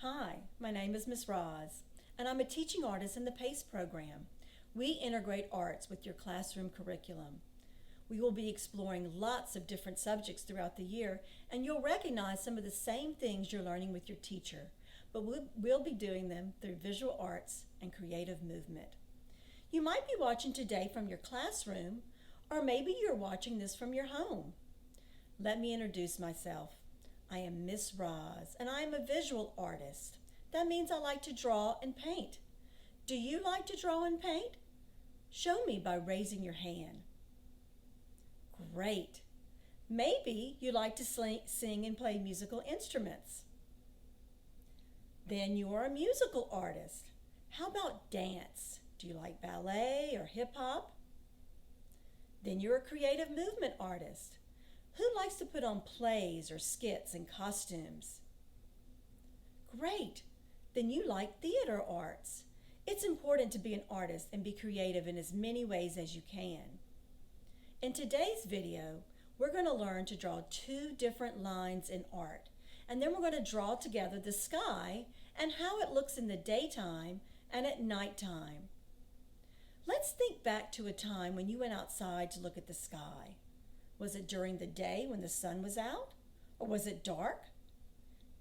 Hi, my name is Miss Roz, and I'm a teaching artist in the PACE program. We integrate arts with your classroom curriculum. We will be exploring lots of different subjects throughout the year, and you'll recognize some of the same things you're learning with your teacher, but we'll be doing them through visual arts and creative movement. You might be watching today from your classroom, or maybe you're watching this from your home. Let me introduce myself. I am Miss Roz, and I am a visual artist. That means I like to draw and paint. Do you like to draw and paint? Show me by raising your hand. Great. Maybe you like to sing and play musical instruments. Then you are a musical artist. How about dance? Do you like ballet or hip hop? Then you're a creative movement artist. Who likes to put on plays or skits and costumes? Great. Then you like theater arts. It's important to be an artist and be creative in as many ways as you can. In today's video, we're going to learn to draw two different lines in art, and then we're going to draw together the sky and how it looks in the daytime and at nighttime. Let's think back to a time when you went outside to look at the sky. Was it during the day when the sun was out, or was it dark?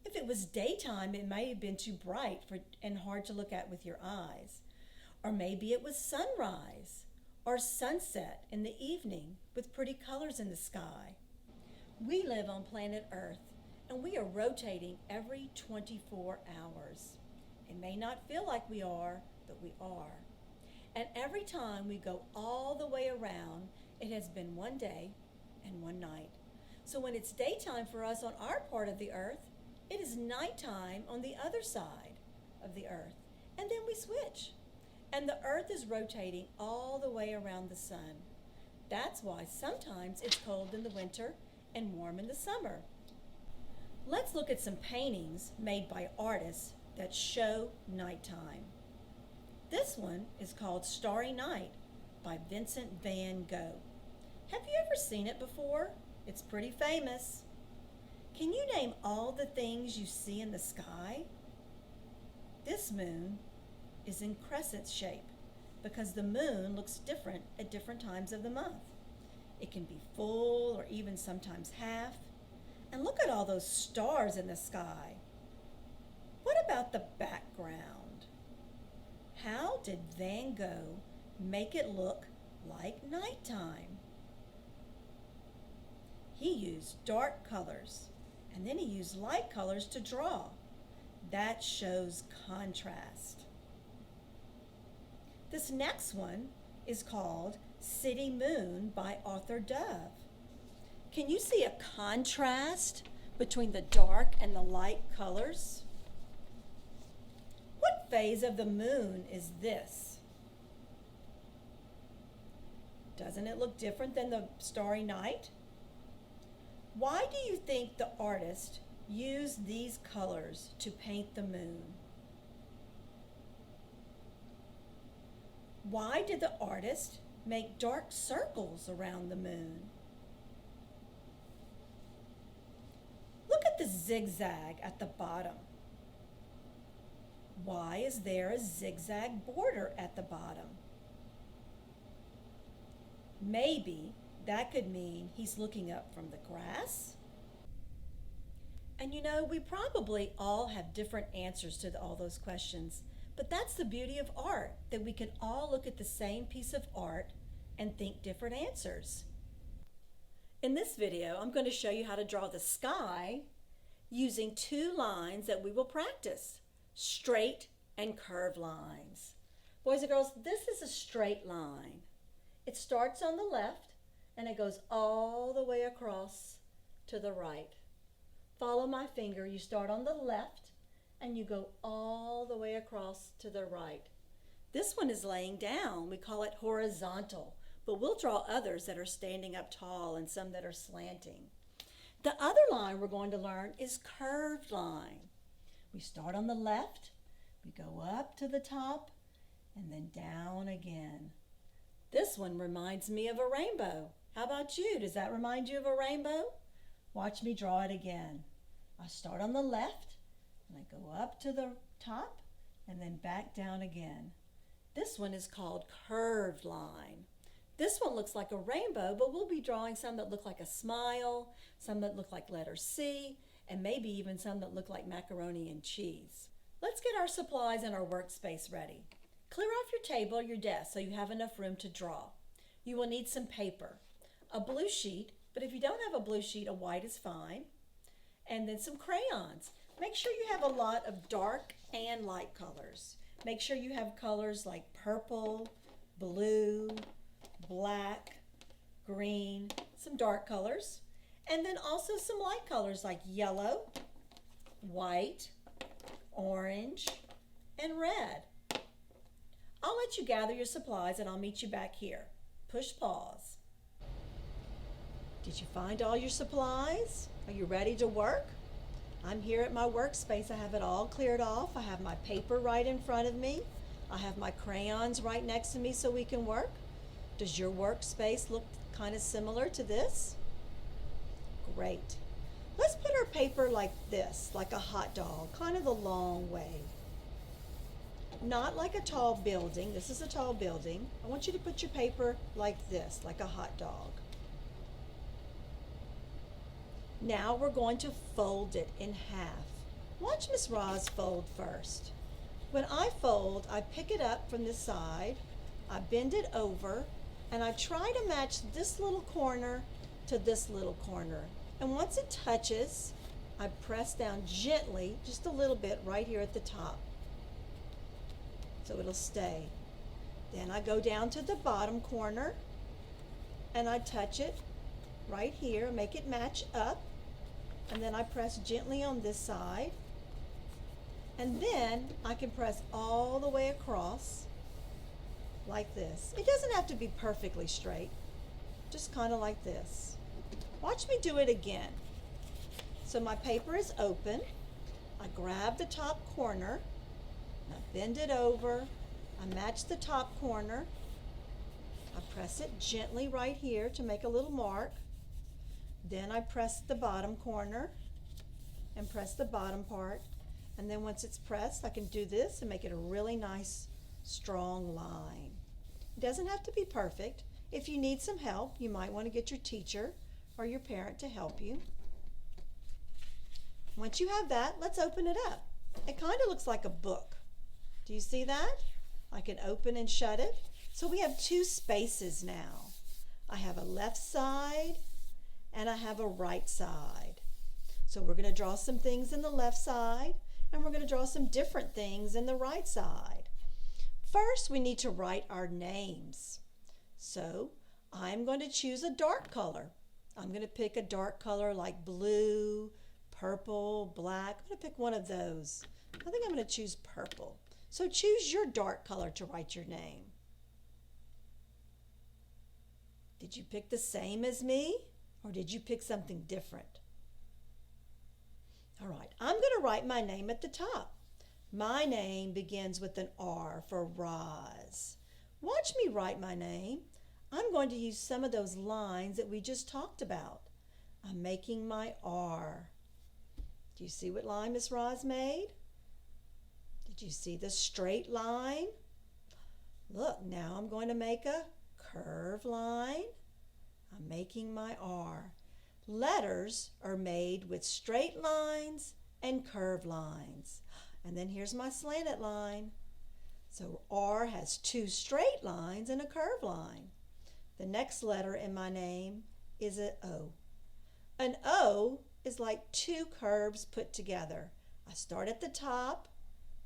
If it was daytime, it might have been too bright and hard to look at with your eyes. Or maybe it was sunrise or sunset in the evening with pretty colors in the sky. We live on planet Earth, and we are rotating every 24 hours. It may not feel like we are, but we are. And every time we go all the way around, it has been one day and one night. So when it's daytime for us on our part of the earth, it is nighttime on the other side of the earth. And then we switch. And the earth is rotating all the way around the sun. That's why sometimes it's cold in the winter and warm in the summer. Let's look at some paintings made by artists that show nighttime. This one is called Starry Night by Vincent van Gogh. Have you ever seen it before? It's pretty famous. Can you name all the things you see in the sky? This moon is in crescent shape because the moon looks different at different times of the month. It can be full or even sometimes half. And look at all those stars in the sky. What about the background? How did Van Gogh make it look like nighttime? He used dark colors, and then he used light colors to draw. That shows contrast. This next one is called City Moon by Arthur Dove. Can you see a contrast between the dark and the light colors? What phase of the moon is this? Doesn't it look different than the starry night? Why do you think the artist used these colors to paint the moon? Why did the artist make dark circles around the moon? Look at the zigzag at the bottom. Why is there a zigzag border at the bottom? Maybe that could mean he's looking up from the grass. And you know, we probably all have different answers to all those questions, but that's the beauty of art, that we can all look at the same piece of art and think different answers. In this video, I'm going to show you how to draw the sky using two lines that we will practice, straight and curved lines. Boys and girls, this is a straight line. It starts on the left and it goes all the way across to the right. Follow my finger. You start on the left and you go all the way across to the right. This one is laying down. We call it horizontal, but we'll draw others that are standing up tall and some that are slanting. The other line we're going to learn is curved line. We start on the left, we go up to the top, and then down again. This one reminds me of a rainbow. How about you? Does that remind you of a rainbow? Watch me draw it again. I start on the left, And I go up to the top and then back down again. This one is called curved line. This one looks like a rainbow, but we'll be drawing some that look like a smile, some that look like letter C, and maybe even some that look like macaroni and cheese. Let's get our supplies and our workspace ready. Clear off your table or your desk so you have enough room to draw. You will need some paper, a blue sheet, but if you don't have a blue sheet, a white is fine, and then some crayons. Make sure you have a lot of dark and light colors. Make sure you have colors like purple, blue, black, green, some dark colors, and then also some light colors like yellow, white, orange, and red. I'll let you gather your supplies and I'll meet you back here. Push pause. Did you find all your supplies? Are you ready to work? I'm here at my workspace. I have it all cleared off. I have my paper right in front of me. I have my crayons right next to me so we can work. Does your workspace look kind of similar to this? Great. Let's put our paper like this, like a hot dog, kind of the long way. Not like a tall building. This is a tall building. I want you to put your paper like this, like a hot dog. Now we're going to fold it in half. Watch Miss Roz fold first. When I fold, I pick it up from this side, I bend it over, and I try to match this little corner to this little corner. And once it touches, I press down gently, just a little bit right here at the top. So it'll stay. Then I go down to the bottom corner and I touch it right here, make it match up, and then I press gently on this side, and then I can press all the way across like this. It doesn't have to be perfectly straight, just kind of like this. Watch me do it again. So my paper is open, I grab the top corner, I bend it over, I match the top corner, I press it gently right here to make a little mark, then I press the bottom corner and press the bottom part, and then once it's pressed I can do this and make it a really nice strong line. It doesn't have to be perfect. If you need some help, you might want to get your teacher or your parent to help you. Once you have that, let's open it up. It kind of looks like a book. Do you see that? I can open and shut it. So we have two spaces now. I have a left side and I have a right side. So we're going to draw some things in the left side and we're going to draw some different things in the right side. First, we need to write our names. So I'm going to choose a dark color. I'm going to pick a dark color like blue, purple, black. I'm going to pick one of those. I think I'm going to choose purple. So choose your dark color to write your name. Did you pick the same as me or did you pick something different? All right, I'm going to write my name at the top. My name begins with an R for Roz. Watch me write my name. I'm going to use some of those lines that we just talked about. I'm making my R. Do you see what line Miss Roz made? Did you see the straight line? Look, now I'm going to make a curved line. I'm making my R. Letters are made with straight lines and curved lines. And then here's my slanted line. So R has two straight lines and a curved line. The next letter in my name is an O. An O is like two curves put together. I start at the top,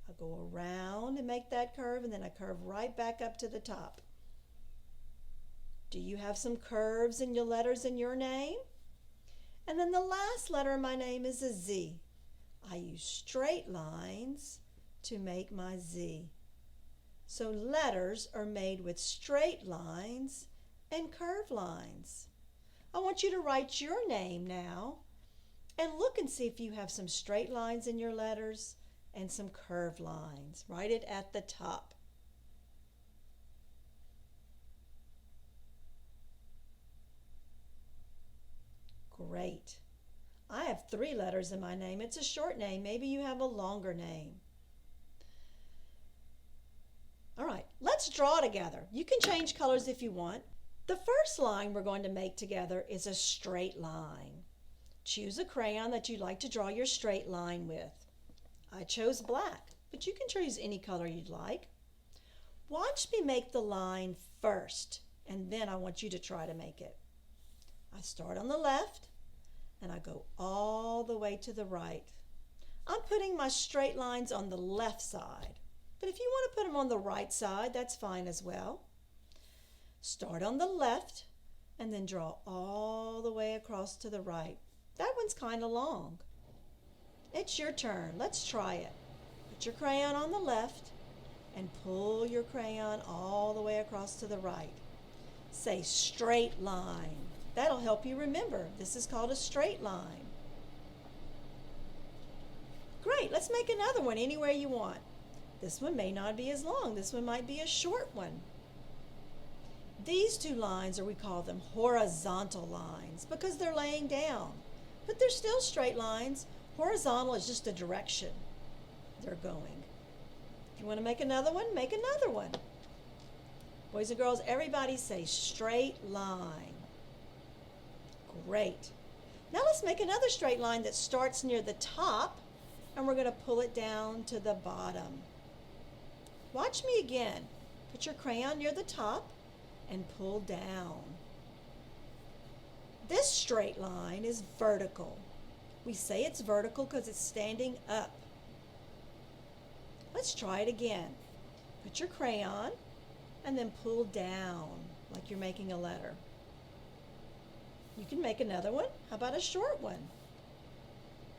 I go around and make that curve, and then I curve right back up to the top. Do you have some curves in your letters in your name? And then the last letter in my name is a Z. I use straight lines to make my Z. So letters are made with straight lines and curved lines. I want you to write your name now and look and see if you have some straight lines in your letters and some curved lines. Write it at the top. Great. I have 3 letters in my name. It's a short name. Maybe you have a longer name. All right, let's draw together. You can change colors if you want. The first line we're going to make together is a straight line. Choose a crayon that you'd like to draw your straight line with. I chose black, but you can choose any color you'd like. Watch me make the line first, and then I want you to try to make it. I start on the left, and I go all the way to the right. I'm putting my straight lines on the left side, but if you want to put them on the right side, that's fine as well. Start on the left, and then draw all the way across to the right. That one's kind of long. It's your turn. Let's try it. Put your crayon on the left and pull your crayon all the way across to the right. Say straight line. That'll help you remember. This is called a straight line. Great, let's make another one anywhere you want. This one may not be as long. This one might be a short one. These 2 lines, we call them horizontal lines because they're laying down. But they're still straight lines. Horizontal is just a direction they're going. If you want to make another one, make another one. Boys and girls, everybody say straight line. Great. Now let's make another straight line that starts near the top, and we're going to pull it down to the bottom. Watch me again. Put your crayon near the top and pull down. This straight line is vertical. We say it's vertical because it's standing up. Let's try it again. Put your crayon and then pull down like you're making a letter. You can make another one. How about a short one?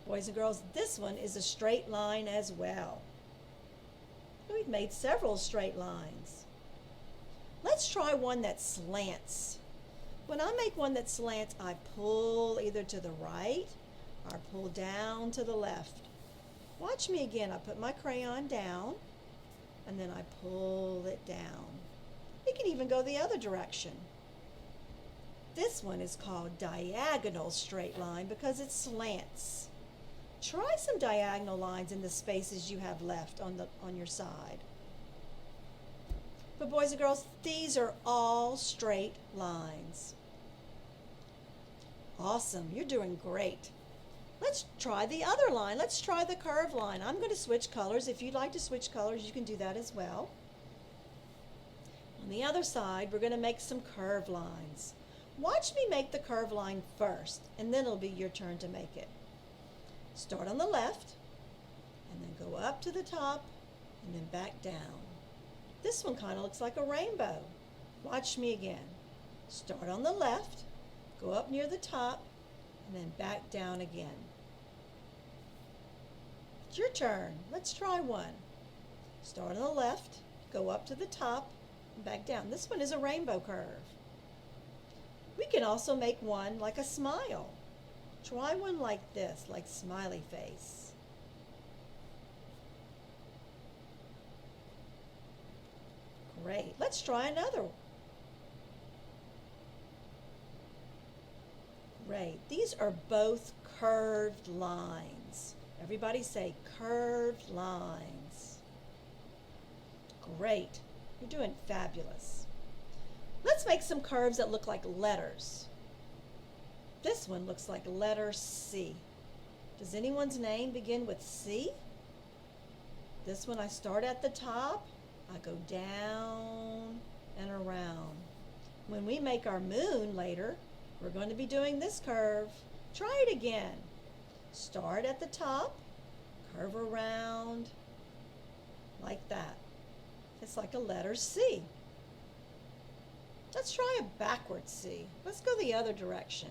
Boys and girls, this one is a straight line as well. We've made several straight lines. Let's try one that slants. When I make one that slants, I pull either to the right or pull down to the left. Watch me again. I put my crayon down and then I pull it down. It can even go the other direction. This one is called diagonal straight line because it slants. Try some diagonal lines in the spaces you have left on your side. But boys and girls, these are all straight lines. Awesome, you're doing great. Let's try the other line. Let's try the curved line. I'm going to switch colors. If you'd like to switch colors, you can do that as well. On the other side, we're going to make some curved lines. Watch me make the curved line first, and then it'll be your turn to make it. Start on the left, and then go up to the top, and then back down. This one kind of looks like a rainbow. Watch me again. Start on the left, go up near the top, and then back down again. It's your turn. Let's try one. Start on the left, go up to the top, and back down. This one is a rainbow curve. We can also make one like a smile. Try one like this, like smiley face. Great. Let's try another. Great. These are both curved lines. Everybody say curved lines. Great. You're doing fabulous. Let's make some curves that look like letters. This one looks like letter C. Does anyone's name begin with C? This one I start at the top, I go down and around. When we make our moon later, we're going to be doing this curve. Try it again. Start at the top, curve around like that. It's like a letter C. Let's try a backward C. Let's go the other direction.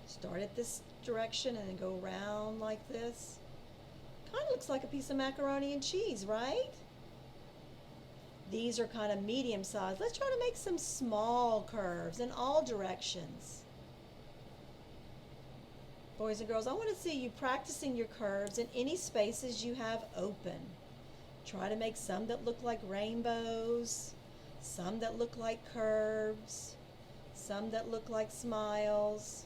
Start at this direction and then go around like this. Kind of looks like a piece of macaroni and cheese, right? These are kind of medium sized. Let's try to make some small curves in all directions. Boys and girls, I want to see you practicing your curves in any spaces you have open. Try to make some that look like rainbows, some that look like curves, some that look like smiles,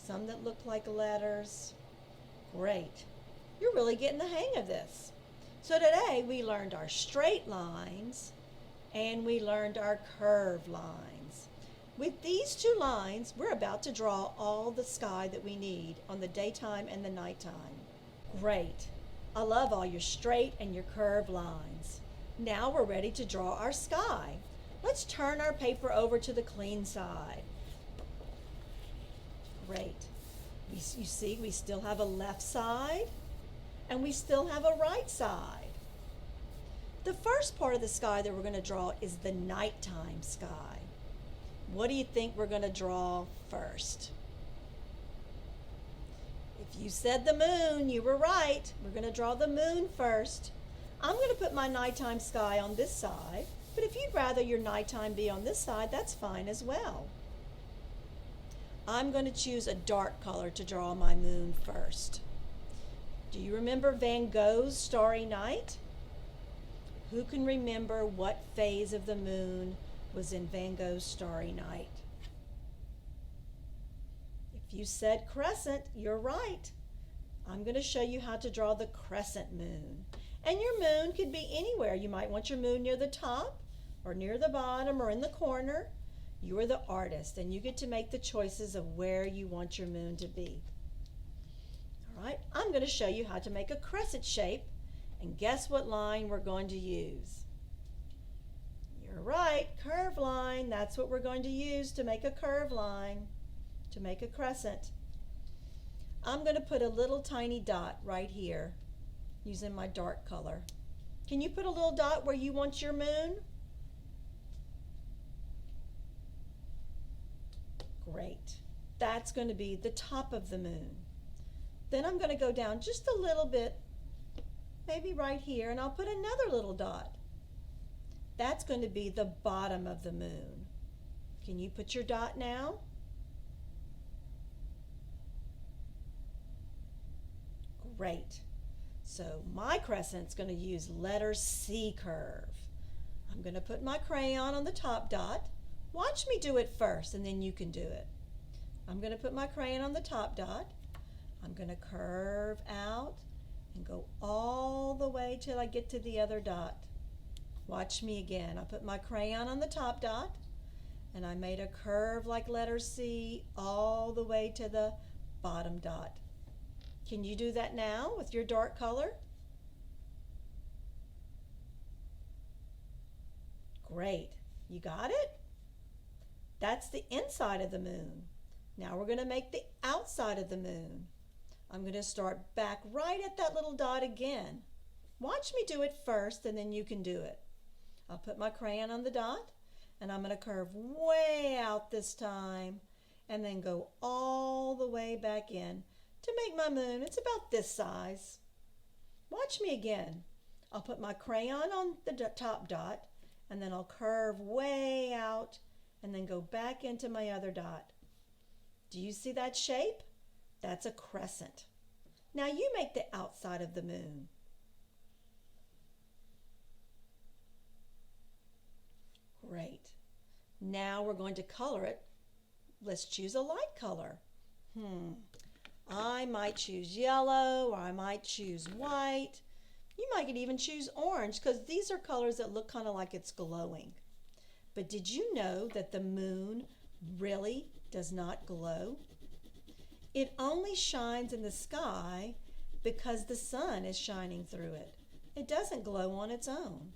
some that look like letters. Great. You're really getting the hang of this. So today we learned our straight lines and we learned our curved lines. With these two lines, we're about to draw all the sky that we need on the daytime and the nighttime. Great. I love all your straight and your curved lines. Now we're ready to draw our sky. Let's turn our paper over to the clean side. Great. You see, we still have a left side and we still have a right side. The first part of the sky that we're going to draw is the nighttime sky. What do you think we're going to draw first? If you said the moon, you were right. We're going to draw the moon first. I'm going to put my nighttime sky on this side, but if you'd rather your nighttime be on this side, that's fine as well. I'm going to choose a dark color to draw my moon first. Do you remember Van Gogh's Starry Night? Who can remember what phase of the moon was in Van Gogh's Starry Night? If you said crescent, you're right. I'm going to show you how to draw the crescent moon. And your moon could be anywhere. You might want your moon near the top or near the bottom or in the corner. You are the artist and you get to make the choices of where you want your moon to be. All right, I'm going to show you how to make a crescent shape, and guess what line we're going to use? You're right, curved line. That's what we're going to use to make a curved line, to make a crescent. I'm going to put a little tiny dot right here using my dark color. Can you put a little dot where you want your moon? Great. That's going to be the top of the moon. Then I'm going to go down just a little bit, maybe right here, and I'll put another little dot. That's going to be the bottom of the moon. Can you put your dot now? Great. So my crescent's going to use letter C curve. I'm going to put my crayon on the top dot. Watch me do it first and then you can do it. I'm going to put my crayon on the top dot. I'm going to curve out and go all the way till I get to the other dot. Watch me again. I put my crayon on the top dot and I made a curve like letter C all the way to the bottom dot. Can you do that now with your dark color? Great. You got it? That's the inside of the moon. Now we're going to make the outside of the moon. I'm going to start back right at that little dot again. Watch me do it first and then you can do it. I'll put my crayon on the dot and I'm going to curve way out this time and then go all the way back in to make my moon. It's about this size. Watch me again. I'll put my crayon on the top dot and then I'll curve way out and then go back into my other dot. Do you see that shape? That's a crescent. Now you make the outside of the moon. Great. Now we're going to color it. Let's choose a light color. I might choose yellow, or I might choose white. You might even choose orange because these are colors that look kind of like it's glowing. But did you know that the moon really does not glow? It only shines in the sky because the sun is shining through it. It doesn't glow on its own.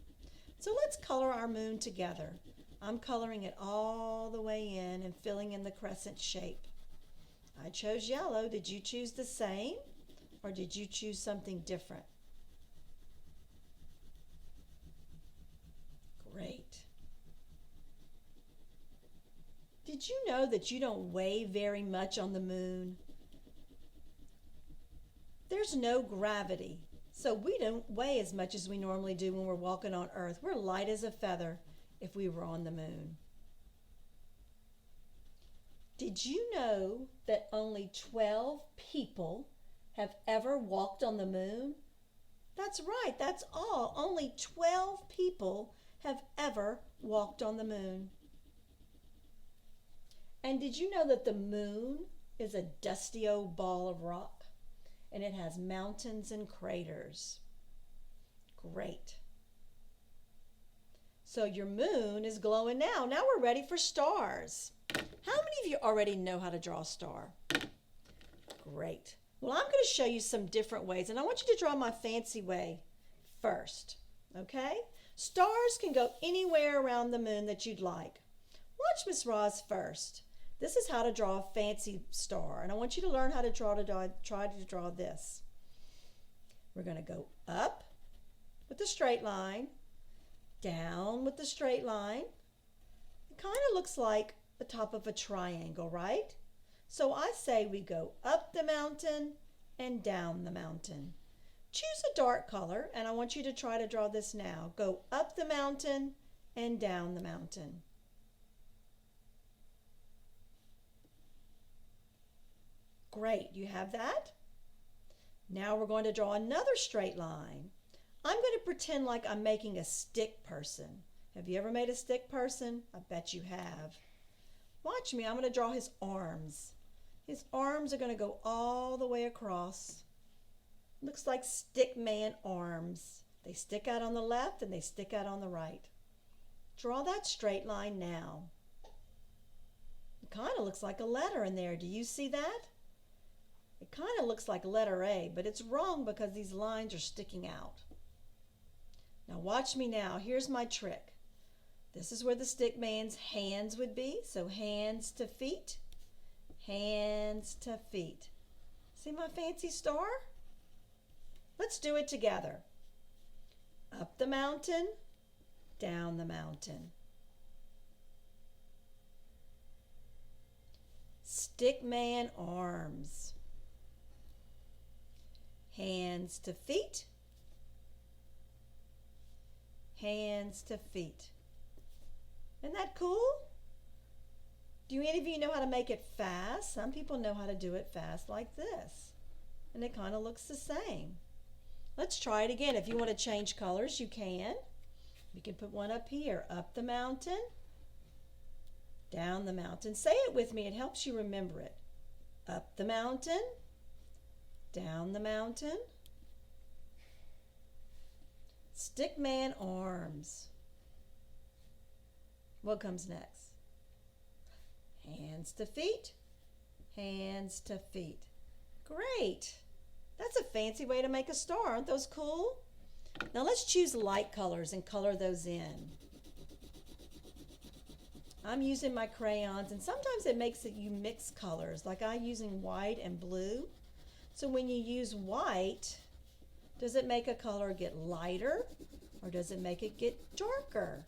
So let's color our moon together. I'm coloring it all the way in and filling in the crescent shape. I chose yellow. Did you choose the same or did you choose something different? Great. Did you know that you don't weigh very much on the moon? There's no gravity, so we don't weigh as much as we normally do when we're walking on Earth. We're light as a feather if we were on the moon. Did you know that only 12 people have ever walked on the moon? That's right, that's all. Only 12 people have ever walked on the moon. And did you know that the moon is a dusty old ball of rock, and it has mountains and craters. Great. So your moon is glowing now. Now we're ready for stars. How many of you already know how to draw a star? Great. Well, I'm going to show you some different ways, and I want you to draw my fancy way first, okay? Stars can go anywhere around the moon that you'd like. Watch Miss Roz first. This is how to draw a fancy star, and I want you to learn how to try to draw this. We're going to go up with a straight line, down with the straight line. It kind of looks like the top of a triangle, right? So I say we go up the mountain and down the mountain. Choose a dark color, and I want you to try to draw this now. Go up the mountain and down the mountain. Great, you have that? Now we're going to draw another straight line. I'm going to pretend like I'm making a stick person. Have you ever made a stick person? I bet you have. Watch me, I'm going to draw his arms. His arms are going to go all the way across. Looks like stick man arms. They stick out on the left and they stick out on the right. Draw that straight line now. It kind of looks like a letter in there. Do you see that? It kind of looks like letter A, but it's wrong because these lines are sticking out. Now watch me now. Here's my trick. This is where the stick man's hands would be. So hands to feet, hands to feet. See my fancy star? Let's do it together. Up the mountain, down the mountain. Stick man arms. Hands to feet, hands to feet. Isn't that cool? Do any of you know how to make it fast? Some people know how to do it fast like this. And it kind of looks the same. Let's try it again. If you want to change colors, you can. You can put one up here. Up the mountain, down the mountain. Say it with me. It helps you remember it. Up the mountain, down the mountain. Stick man arms. What comes next? Hands to feet, hands to feet. Great. That's a fancy way to make a star. Aren't those cool? Now let's choose light colors and color those in. I'm using my crayons, and sometimes it makes it you mix colors, like I'm using white and blue. So when you use white, does it make a color get lighter or does it make it get darker?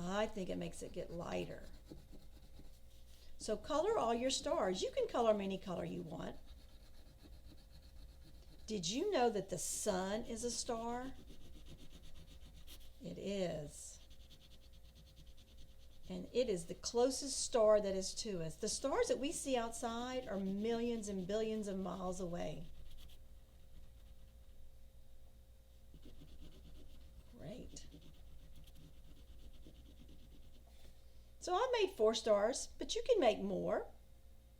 I think it makes it get lighter. So color all your stars. You can color them any color you want. Did you know that the sun is a star? It is. And it is the closest star that is to us. The stars that we see outside are millions and billions of miles away. Great. So I made 4 stars, but you can make more.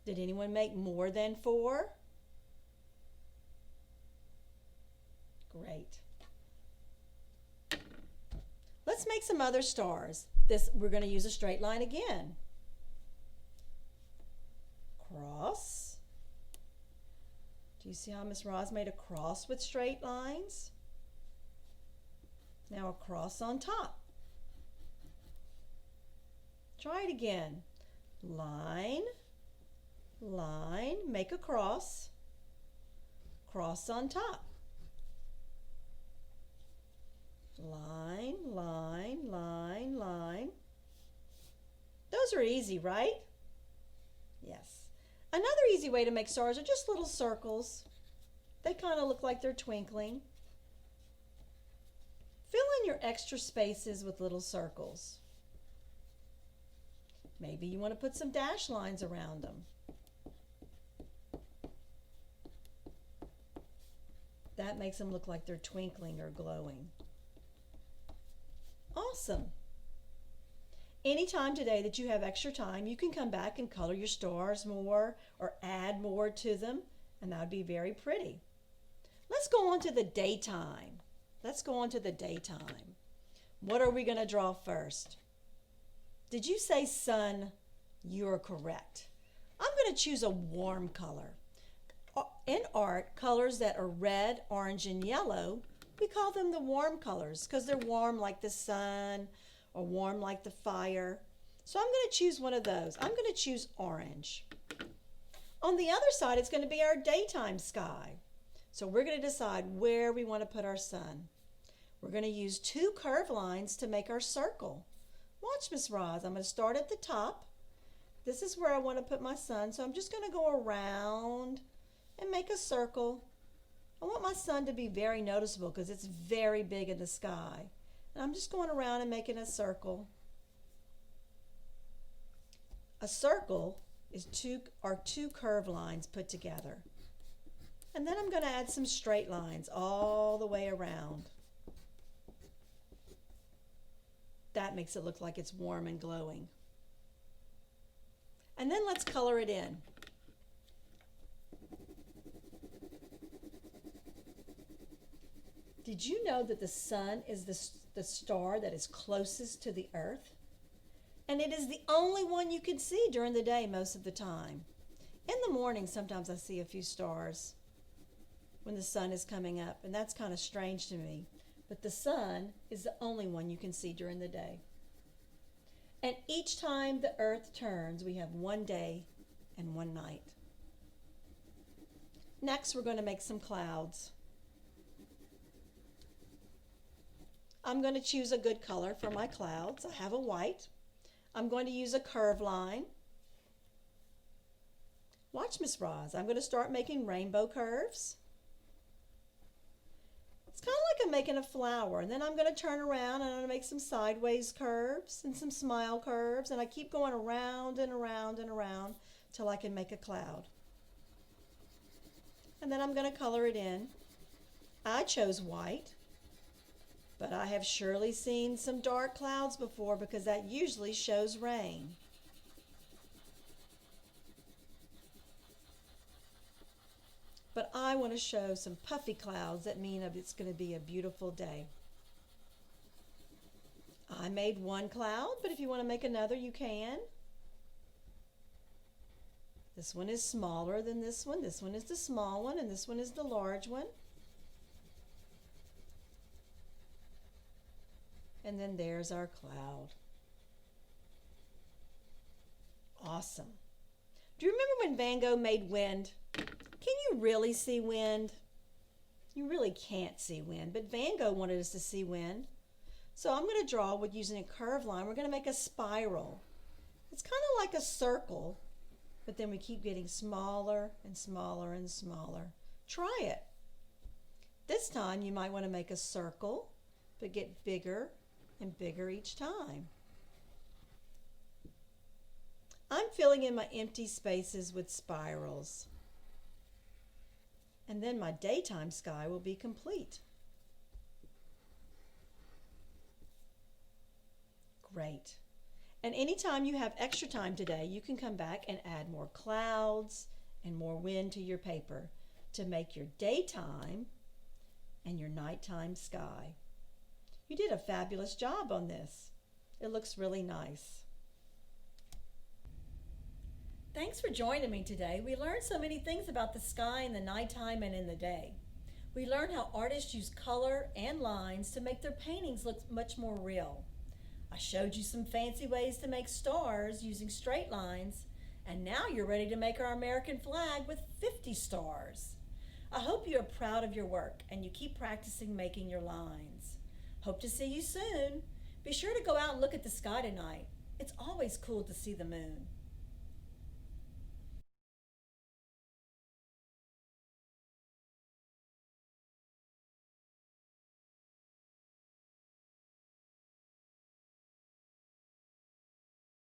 Did anyone make more than 4? Great. Let's make some other stars. We're going to use a straight line again. Cross. Do you see how Miss Roz made a cross with straight lines? Now a cross on top. Try it again. Line, line, make a cross. Cross on top. Line, line, line, line. Those are easy, right? Yes. Another easy way to make stars are just little circles. They kind of look like they're twinkling. Fill in your extra spaces with little circles. Maybe you want to put some dash lines around them. That makes them look like they're twinkling or glowing. Awesome. Anytime today that you have extra time, you can come back and color your stars more or add more to them, and that would be very pretty. Let's go on to the daytime. Let's go on to the daytime. What are we going to draw first? Did you say sun? You're correct. I'm going to choose a warm color. In art, colors that are red, orange, and yellow, we call them the warm colors because they're warm like the sun or warm like the fire. So I'm going to choose one of those. I'm going to choose orange. On the other side, it's going to be our daytime sky. So we're going to decide where we want to put our sun. We're going to use 2 curved lines to make our circle. Watch, Miss Roz. I'm going to start at the top. This is where I want to put my sun. So I'm just going to go around and make a circle. I want my sun to be very noticeable because it's very big in the sky. And I'm just going around and making a circle. A circle is two curved lines put together. And then I'm going to add some straight lines all the way around. That makes it look like it's warm and glowing. And then let's color it in. Did you know that the sun is the star that is closest to the earth? And it is the only one you can see during the day most of the time. In the morning, sometimes I see a few stars when the sun is coming up, and that's kind of strange to me. But the sun is the only one you can see during the day. And each time the earth turns, we have one day and one night. Next, we're going to make some clouds. I'm going to choose a good color for my clouds. I have a white. I'm going to use a curve line. Watch, Miss Roz. I'm going to start making rainbow curves. It's kind of like I'm making a flower, and then I'm going to turn around and I'm going to make some sideways curves and some smile curves, and I keep going around and around and around till I can make a cloud. And then I'm going to color it in. I chose white, but I have surely seen some dark clouds before because that usually shows rain. But I want to show some puffy clouds that mean it's going to be a beautiful day. I made one cloud, but if you want to make another, you can. This one is smaller than this one. This one is the small one, and this one is the large one. And then there's our cloud. Awesome. Do you remember when Van Gogh made wind? Can you really see wind? You really can't see wind, but Van Gogh wanted us to see wind. So I'm going to draw with using a curved line. We're going to make a spiral. It's kind of like a circle, but then we keep getting smaller and smaller and smaller. Try it. This time you might want to make a circle, but get bigger and bigger each time. I'm filling in my empty spaces with spirals. And then my daytime sky will be complete. Great. And anytime you have extra time today, you can come back and add more clouds and more wind to your paper to make your daytime and your nighttime sky. You did a fabulous job on this. It looks really nice. Thanks for joining me today. We learned so many things about the sky in the nighttime and in the day. We learned how artists use color and lines to make their paintings look much more real. I showed you some fancy ways to make stars using straight lines, and now you're ready to make our American flag with 50 stars. I hope you are proud of your work and you keep practicing making your lines. Hope to see you soon. Be sure to go out and look at the sky tonight. It's always cool to see the moon.